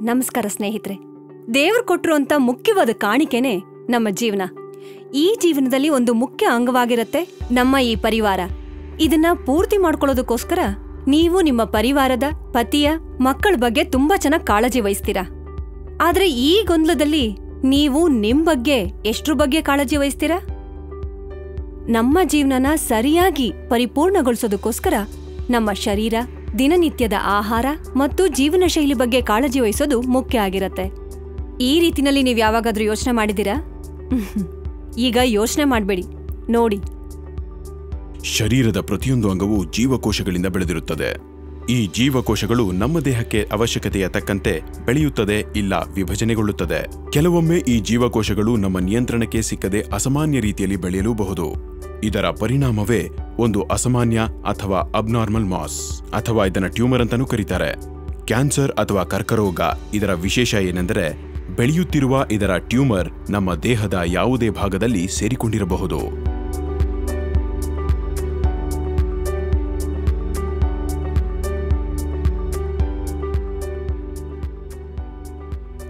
ನಮಸ್ಕಾರ ಸ್ನೇಹಿತರೆ. ದೇವರು ಕೊಟ್ಟಿರುವಂತ ಮುಖ್ಯವಾದ ಕಾಣಿಕೆನೆ ನಮ್ಮ ಜೀವನ. ಈ ಜೀವನದಲ್ಲಿ ಒಂದು ಮುಖ್ಯ ಅಂಗವಾಗಿರುತ್ತೆ ನಮ್ಮ ಈ ಪರಿವಾರ. ಇದನ್ನ ಪೂರ್ತಿ ಮಾಡ್ಕೊಳ್ಳೋದಕ್ಕೋಸ್ಕರ ನೀವು ನಿಮ್ಮ ಪರಿವಾರದ, ಪತಿಯ, ಮಕ್ಕಳ ಬಗ್ಗೆ ತುಂಬಾ ಚೆನ್ನಾಗಿ ಕಾಳಜಿ ವಹಿಸ್ತೀರಾ. ಆದ್ರೆ ಈ ಗೊಂದಲದಲ್ಲಿ ನೀವು ನಿಮ್ ಬಗ್ಗೆ ಎಷ್ಟ್ರ ಬಗ್ಗೆ ಕಾಳಜಿ ವಹಿಸ್ತೀರಾ? ನಮ್ಮ ಜೀವನನ ಸರಿಯಾಗಿ ಪರಿಪೂರ್ಣಗೊಳಿಸೋದಕ್ಕೋಸ್ಕರ ನಮ್ಮ ಶರೀರ, ದಿನನಿತ್ಯದ ಆಹಾರ ಮತ್ತು ಜೀವನ ಶೈಲಿ ಬಗ್ಗೆ ಕಾಳಜಿ ವಹಿಸೋದು ಮುಖ್ಯ ಆಗಿರತ್ತೆ. ಈ ರೀತಿನಲ್ಲಿ ನೀವು ಯಾವಾಗಾದ್ರೂ ಯೋಚನೆ ಮಾಡಿದ್ದೀರಾ? ಈಗ ಯೋಚನೆ ಮಾಡಬೇಡಿ, ನೋಡಿ. ಶರೀರದ ಪ್ರತಿಯೊಂದು ಅಂಗವೂ ಜೀವಕೋಶಗಳಿಂದ ಬೆಳೆದಿರುತ್ತದೆ. ಈ ಜೀವಕೋಶಗಳು ನಮ್ಮ ದೇಹಕ್ಕೆ ಅವಶ್ಯಕತೆಯ ತಕ್ಕಂತೆ ಬೆಳೆಯುತ್ತದೆ ಇಲ್ಲ ವಿಭಜನೆಗೊಳ್ಳುತ್ತದೆ. ಕೆಲವೊಮ್ಮೆ ಈ ಜೀವಕೋಶಗಳು ನಮ್ಮ ನಿಯಂತ್ರಣಕ್ಕೆ ಸಿಕ್ಕದೆ ಅಸಾಮಾನ್ಯ ರೀತಿಯಲ್ಲಿ ಬೆಳೆಯಲೂಬಹುದು. ಇದರ ಪರಿಣಾಮವೇ ಒಂದು ಅಸಾಮಾನ್ಯ ಅಥವಾ ಅಬ್ನಾರ್ಮಲ್ ಮಾಸ್, ಅಥವಾ ಇದನ್ನ ಟ್ಯೂಮರ್ ಅಂತಾನೂ ಕರೀತಾರೆ. ಕ್ಯಾನ್ಸರ್ ಅಥವಾ ಕರ್ಕರೋಗ ಇದರ ವಿಶೇಷ ಏನೆಂದರೆ, ಬೆಳೆಯುತ್ತಿರುವ ಇದರ ಟ್ಯೂಮರ್ ನಮ್ಮ ದೇಹದ ಯಾವುದೇ ಭಾಗದಲ್ಲಿ ಸೇರಿಕೊಂಡಿರಬಹುದು.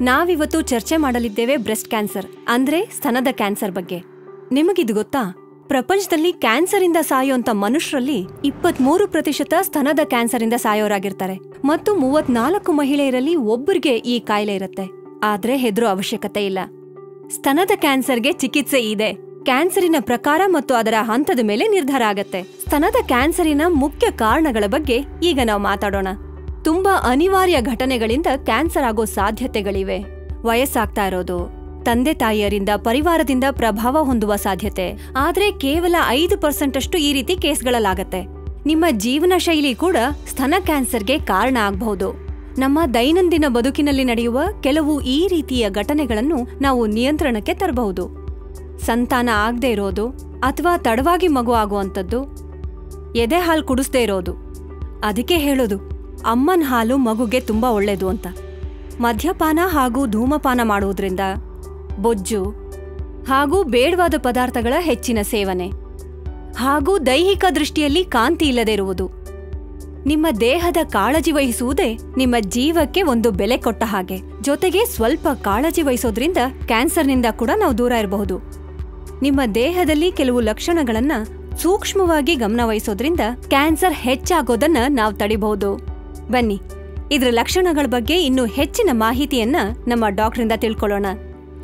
ನಾವಿವತ್ತು ಚರ್ಚೆ ಮಾಡಲಿದ್ದೇವೆ ಬ್ರೆಸ್ಟ್ ಕ್ಯಾನ್ಸರ್, ಅಂದ್ರೆ ಸ್ತನದ ಕ್ಯಾನ್ಸರ್ ಬಗ್ಗೆ. ನಿಮಗಿದು ಗೊತ್ತಾ? ಪ್ರಪಂಚದಲ್ಲಿ ಕ್ಯಾನ್ಸರ್ ಇಂದ ಸಾಯೋಂತ ಮನುಷ್ಯರಲ್ಲಿ 23% ಸ್ತನದ ಕ್ಯಾನ್ಸರ್ ಇಂದ ಸಾಯೋರಾಗಿರ್ತಾರೆ ಮತ್ತು 34 ಮಹಿಳೆಯರಲ್ಲಿ ಒಬ್ಬರಿಗೆ ಈ ಕಾಯಿಲೆ ಇರುತ್ತೆ. ಆದ್ರೆ ಹೆದರೋ ಅವಶ್ಯಕತೆ ಇಲ್ಲ. ಸ್ತನದ ಕ್ಯಾನ್ಸರ್ಗೆ ಚಿಕಿತ್ಸೆ ಇದೆ. ಕ್ಯಾನ್ಸರಿನ ಪ್ರಕಾರ ಮತ್ತು ಅದರ ಹಂತದ ಮೇಲೆ ನಿರ್ಧಾರ ಆಗತ್ತೆ. ಸ್ತನದ ಕ್ಯಾನ್ಸರಿನ ಮುಖ್ಯ ಕಾರಣಗಳ ಬಗ್ಗೆ ಈಗ ನಾವು ಮಾತಾಡೋಣ. ತುಂಬಾ ಅನಿವಾರ್ಯ ಘಟನೆಗಳಿಂದ ಕ್ಯಾನ್ಸರ್ ಆಗೋ ಸಾಧ್ಯತೆಗಳಿವೆ. ವಯಸ್ಸಾಗ್ತಾ ಇರೋದು, ತಂದೆ ತಾಯಿಯರಿಂದ, ಪರಿವಾರದಿಂದ ಪ್ರಭಾವ ಹೊಂದುವ ಸಾಧ್ಯತೆ. ಆದ್ರೆ ಕೇವಲ 5% ಅಷ್ಟು ಈ ರೀತಿ ಕೇಸ್ಗಳಲ್ಲಾಗತ್ತೆ. ನಿಮ್ಮ ಜೀವನ ಶೈಲಿ ಕೂಡ ಸ್ತನ ಕ್ಯಾನ್ಸರ್ಗೆ ಕಾರಣ ಆಗಬಹುದು. ನಮ್ಮ ದೈನಂದಿನ ಬದುಕಿನಲ್ಲಿ ನಡೆಯುವ ಕೆಲವು ಈ ರೀತಿಯ ಘಟನೆಗಳನ್ನು ನಾವು ನಿಯಂತ್ರಣಕ್ಕೆ ತರಬಹುದು. ಸಂತಾನ ಆಗದೆ ಇರೋದು ಅಥವಾ ತಡವಾಗಿ ಮಗು ಆಗುವಂಥದ್ದು, ಎದೆ ಹಾಲು ಕುಡಿಸದೇ ಇರೋದು. ಅದಕ್ಕೆ ಹೇಳೋದು ಅಮ್ಮನ ಹಾಲು ಮಗುಗೆ ತುಂಬಾ ಒಳ್ಳೇದು ಅಂತ. ಮದ್ಯಪಾನ ಹಾಗೂ ಧೂಮಪಾನ ಮಾಡುವುದರಿಂದ, ಬೊಜ್ಜು ಹಾಗೂ ಬೇಡವಾದ ಪದಾರ್ಥಗಳ ಹೆಚ್ಚಿನ ಸೇವನೆ, ಹಾಗೂ ದೈಹಿಕ ದೃಷ್ಟಿಯಲ್ಲಿ ಕಾಂತಿ ಇಲ್ಲದೆ ಇರುವುದು. ನಿಮ್ಮ ದೇಹದ ಕಾಳಜಿ ವಹಿಸುವುದೇ ನಿಮ್ಮ ಜೀವಕ್ಕೆ ಒಂದು ಬೆಲೆ ಕೊಟ್ಟ ಹಾಗೆ. ಜೊತೆಗೆ ಸ್ವಲ್ಪ ಕಾಳಜಿ ವಹಿಸೋದ್ರಿಂದ ಕ್ಯಾನ್ಸರ್ನಿಂದ ಕೂಡ ನಾವು ದೂರ ಇರಬಹುದು. ನಿಮ್ಮ ದೇಹದಲ್ಲಿ ಕೆಲವು ಲಕ್ಷಣಗಳನ್ನ ಸೂಕ್ಷ್ಮವಾಗಿ ಗಮನ ವಹಿಸೋದ್ರಿಂದ ಕ್ಯಾನ್ಸರ್ ಹೆಚ್ಚಾಗೋದನ್ನ ನಾವು ತಡಿಬಹುದು. ಬನ್ನಿ, ಇದ್ರ ಲಕ್ಷಣಗಳ ಬಗ್ಗೆ ಇನ್ನೂ ಹೆಚ್ಚಿನ ಮಾಹಿತಿಯನ್ನ ನಮ್ಮ ಡಾಕ್ಟರಿಂದ ತಿಳ್ಕೊಳ್ಳೋಣ.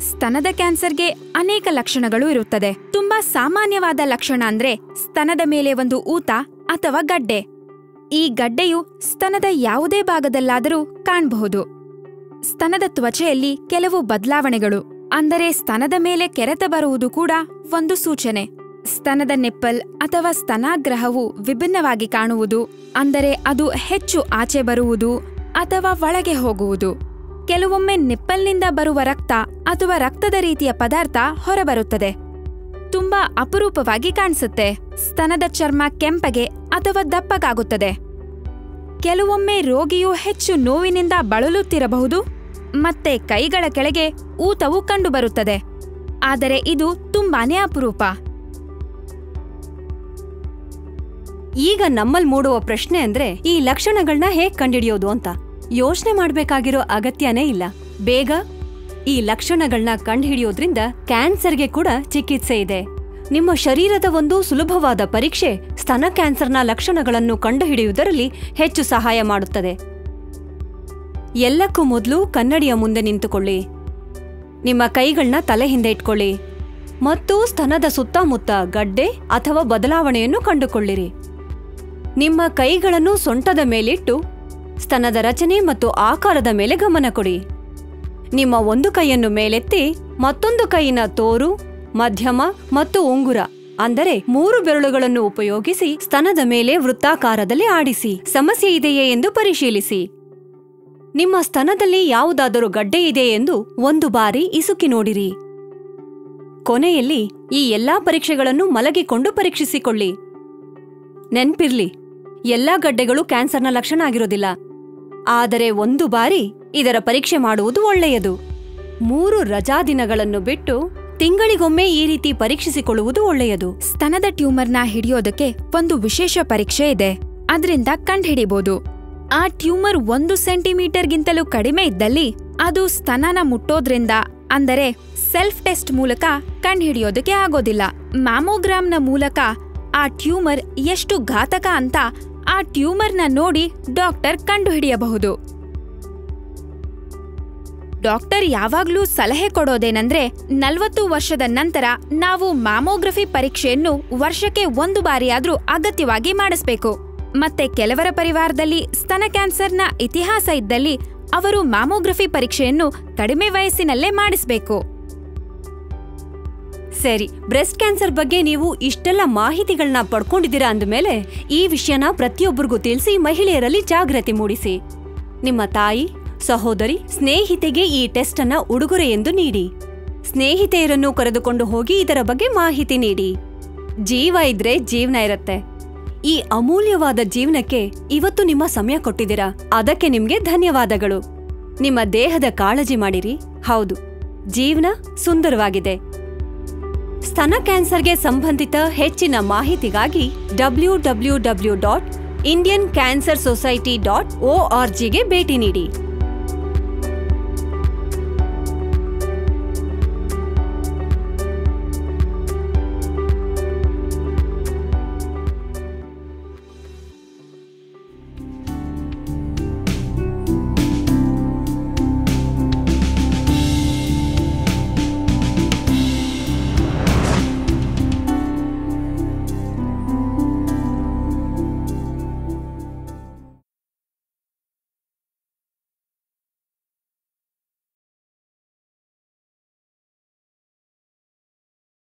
ಸ್ತನದ ಕ್ಯಾನ್ಸರ್ಗೆ ಅನೇಕ ಲಕ್ಷಣಗಳು ಇರುತ್ತದೆ. ತುಂಬಾ ಸಾಮಾನ್ಯವಾದ ಲಕ್ಷಣ ಅಂದ್ರೆ ಸ್ತನದ ಮೇಲೆ ಒಂದು ಊತ ಅಥವಾ ಗಡ್ಡೆ. ಈ ಗಡ್ಡೆಯು ಸ್ತನದ ಯಾವುದೇ ಭಾಗದಲ್ಲಾದರೂ ಕಾಣಬಹುದು. ಸ್ತನದ ತ್ವಚೆಯಲ್ಲಿ ಕೆಲವು ಬದಲಾವಣೆಗಳು, ಅಂದರೆ ಸ್ತನದ ಮೇಲೆ ಕೆರೆತ ಬರುವುದು ಕೂಡ ಒಂದು ಸೂಚನೆ. ಸ್ತನದ ನಿಪ್ಪಲ್ ಅಥವಾ ಸ್ತನಾಗ್ರಹವು ವಿಭಿನ್ನವಾಗಿ ಕಾಣುವುದು, ಅಂದರೆ ಅದು ಹೆಚ್ಚು ಆಚೆ ಬರುವುದು ಅಥವಾ ಒಳಗೆ ಹೋಗುವುದು. ಕೆಲವೊಮ್ಮೆ ನಿಪ್ಪಲ್ನಿಂದ ಬರುವ ರಕ್ತ ಅಥವಾ ರಕ್ತದ ರೀತಿಯ ಪದಾರ್ಥ ಹೊರಬರುತ್ತದೆ. ತುಂಬಾ ಅಪರೂಪವಾಗಿ ಕಾಣಿಸುತ್ತೆ. ಸ್ತನದ ಚರ್ಮ ಕೆಂಪಗೆ ಅಥವಾ ದಪ್ಪಗಾಗುತ್ತದೆ. ಕೆಲವೊಮ್ಮೆ ರೋಗಿಯು ಹೆಚ್ಚು ನೋವಿನಿಂದ ಬಳಲುತ್ತಿರಬಹುದು. ಮತ್ತೆ ಕೈಗಳ ಕೆಳಗೆ ಊತವು ಕಂಡುಬರುತ್ತದೆ. ಆದರೆ ಇದು ತುಂಬಾನೇ ಅಪರೂಪ. ಈಗ ನಮ್ಮಲ್ಲಿ ಮೂಡುವ ಪ್ರಶ್ನೆ ಅಂದ್ರೆ, ಈ ಲಕ್ಷಣಗಳನ್ನ ಹೇಗ್ ಕಂಡುಹಿಡಿಯೋದು ಅಂತ. ಯೋಚನೆ ಮಾಡ್ಬೇಕಾಗಿರೋ ಅಗತ್ಯನೇ ಇಲ್ಲ. ಬೇಗ ಈ ಲಕ್ಷಣಗಳನ್ನ ಕಂಡುಹಿಡಿಯೋದ್ರಿಂದ ಕ್ಯಾನ್ಸರ್ಗೆ ಕೂಡ ಚಿಕಿತ್ಸೆ ಇದೆ. ನಿಮ್ಮ ಶರೀರದ ಒಂದು ಸುಲಭವಾದ ಪರೀಕ್ಷೆ ಸ್ತನ ಕ್ಯಾನ್ಸರ್ನ ಲಕ್ಷಣಗಳನ್ನು ಕಂಡುಹಿಡಿಯುವುದರಲ್ಲಿ ಹೆಚ್ಚು ಸಹಾಯ ಮಾಡುತ್ತದೆ. ಎಲ್ಲಕ್ಕೂ ಮೊದಲು ಕನ್ನಡಿಯ ಮುಂದೆ ನಿಂತುಕೊಳ್ಳಿ. ನಿಮ್ಮ ಕೈಗಳನ್ನ ತಲೆ ಹಿಂದೆ ಇಟ್ಕೊಳ್ಳಿ ಮತ್ತು ಸ್ತನದ ಸುತ್ತಮುತ್ತ ಗಡ್ಡೆ ಅಥವಾ ಬದಲಾವಣೆಯನ್ನು ಕಂಡುಕೊಳ್ಳಿರಿ. ನಿಮ್ಮ ಕೈಗಳನ್ನು ಸೊಂಟದ ಮೇಲಿಟ್ಟು ಸ್ತನದ ರಚನೆ ಮತ್ತು ಆಕಾರದ ಮೇಲೆ ಗಮನ ಕೊಡಿ. ನಿಮ್ಮ ಒಂದು ಕೈಯನ್ನು ಮೇಲೆತ್ತಿ ಮತ್ತೊಂದು ಕೈಯಿನ ತೋರು, ಮಧ್ಯಮ ಮತ್ತು ಉಂಗುರ, ಅಂದರೆ 3 ಬೆರಳುಗಳನ್ನು ಉಪಯೋಗಿಸಿ ಸ್ತನದ ಮೇಲೆ ವೃತ್ತಾಕಾರದಲ್ಲಿ ಆಡಿಸಿ. ಸಮಸ್ಯೆ ಇದೆಯೇ ಎಂದು ಪರಿಶೀಲಿಸಿ. ನಿಮ್ಮ ಸ್ತನದಲ್ಲಿ ಯಾವುದಾದರೂ ಗಡ್ಡೆ ಇದೆಯೇ ಎಂದು ಒಂದು ಬಾರಿ ಇಸುಕಿ ನೋಡಿರಿ. ಕೊನೆಯಲ್ಲಿ ಈ ಎಲ್ಲಾ ಪರೀಕ್ಷೆಗಳನ್ನು ಮಲಗಿಕೊಂಡು ಪರೀಕ್ಷಿಸಿಕೊಳ್ಳಿ. ನೆನ್ಪಿರ್ಲಿ, ಎಲ್ಲಾ ಗಡ್ಡೆಗಳು ಕ್ಯಾನ್ಸರ್ನ ಲಕ್ಷಣ ಆಗಿರೋದಿಲ್ಲ. ಆದರೆ ಒಂದು ಬಾರಿ ಇದರ ಪರೀಕ್ಷೆ ಮಾಡುವುದು ಒಳ್ಳೆಯದು. 3 ರಜಾ ದಿನಗಳನ್ನು ಬಿಟ್ಟು ತಿಂಗಳಿಗೊಮ್ಮೆ ಈ ರೀತಿ ಪರೀಕ್ಷಿಸಿಕೊಳ್ಳುವುದು ಒಳ್ಳೆಯದು. ಸ್ತನದ ಟ್ಯೂಮರ್ನ ಹಿಡಿಯೋದಕ್ಕೆ ಒಂದು ವಿಶೇಷ ಪರೀಕ್ಷೆ ಇದೆ. ಅದರಿಂದ ಕಂಡುಹಿಡಿಬಹುದು. ಆ ಟ್ಯೂಮರ್ 1 ಸೆಂಟಿಮೀಟರ್ಗಿಂತಲೂ ಕಡಿಮೆ ಇದ್ದಲ್ಲಿ ಅದು ಸ್ತನನ ಮುಟ್ಟೋದ್ರಿಂದ ಅಂದರೆ ಸೆಲ್ಫ್ ಟೆಸ್ಟ್ ಮೂಲಕ ಕಂಡುಹಿಡಿಯೋದಕ್ಕೆ ಆಗೋದಿಲ್ಲ. ಮ್ಯಾಮೋಗ್ರಾಮ್ನ ಮೂಲಕ ಆ ಟ್ಯೂಮರ್ ಎಷ್ಟು ಘಾತಕ ಅಂತ ಆ ಟ್ಯೂಮರ್ನ ನೋಡಿ ಡಾಕ್ಟರ್ ಕಂಡುಹಿಡಿಯಬಹುದು. ಡಾಕ್ಟರ್ ಯಾವಾಗ್ಲೂ ಸಲಹೆ ಕೊಡೋದೇನಂದ್ರೆ 40 ವರ್ಷದ ನಂತರ ನಾವು ಮ್ಯಾಮೋಗ್ರಫಿ ಪರೀಕ್ಷೆಯನ್ನು ವರ್ಷಕ್ಕೆ 1 ಬಾರಿಯಾದ್ರೂ ಅಗತ್ಯವಾಗಿ ಮಾಡಿಸ್ಬೇಕು. ಮತ್ತೆ ಕೆಲವರ ಪರಿವಾರದಲ್ಲಿ ಸ್ತನ ಕ್ಯಾನ್ಸರ್ನ ಇತಿಹಾಸ ಇದ್ದಲ್ಲಿ ಅವರು ಮ್ಯಾಮೋಗ್ರಫಿ ಪರೀಕ್ಷೆಯನ್ನು ಕಡಿಮೆ ವಯಸ್ಸಿನಲ್ಲೇ ಮಾಡಿಸ್ಬೇಕು. ಸರಿ, ಬ್ರೆಸ್ಟ್ ಕ್ಯಾನ್ಸರ್ ಬಗ್ಗೆ ನೀವು ಇಷ್ಟೆಲ್ಲ ಮಾಹಿತಿಗಳನ್ನ ಪಡ್ಕೊಂಡಿದ್ದೀರಾ ಅಂದಮೇಲೆ ಈ ವಿಷಯನ ಪ್ರತಿಯೊಬ್ಬರಿಗೂ ತಿಳಿಸಿ ಮಹಿಳೆಯರಲ್ಲಿ ಜಾಗೃತಿ ಮೂಡಿಸಿ. ನಿಮ್ಮ ತಾಯಿ, ಸಹೋದರಿ, ಸ್ನೇಹಿತೆಗೆ ಈ ಟೆಸ್ಟ್ ಅನ್ನ ಉಡುಗೊರೆ ಎಂದು ನೀಡಿ. ಸ್ನೇಹಿತೆಯರನ್ನು ಕರೆದುಕೊಂಡು ಹೋಗಿ ಇದರ ಬಗ್ಗೆ ಮಾಹಿತಿ ನೀಡಿ. ಜೀವ ಇದ್ರೆ ಜೀವನ ಇರತ್ತೆ. ಈ ಅಮೂಲ್ಯವಾದ ಜೀವನಕ್ಕೆ ಇವತ್ತು ನಿಮ್ಮ ಸಮಯ ಕೊಟ್ಟಿದ್ದೀರಾ, ಅದಕ್ಕೆ ನಿಮ್ಗೆ ಧನ್ಯವಾದಗಳು. ನಿಮ್ಮ ದೇಹದ ಕಾಳಜಿ ಮಾಡಿರಿ. ಹೌದು, ಜೀವನ ಸುಂದರವಾಗಿದೆ. ಸ್ತನ ಕ್ಯಾನ್ಸರ್ಗೆ ಸಂಬಂಧಿತ ಹೆಚ್ಚಿನ ಮಾಹಿತಿಗಾಗಿ www.indiancancersociety.org ಗೆ ಭೇಟಿ ನೀಡಿ.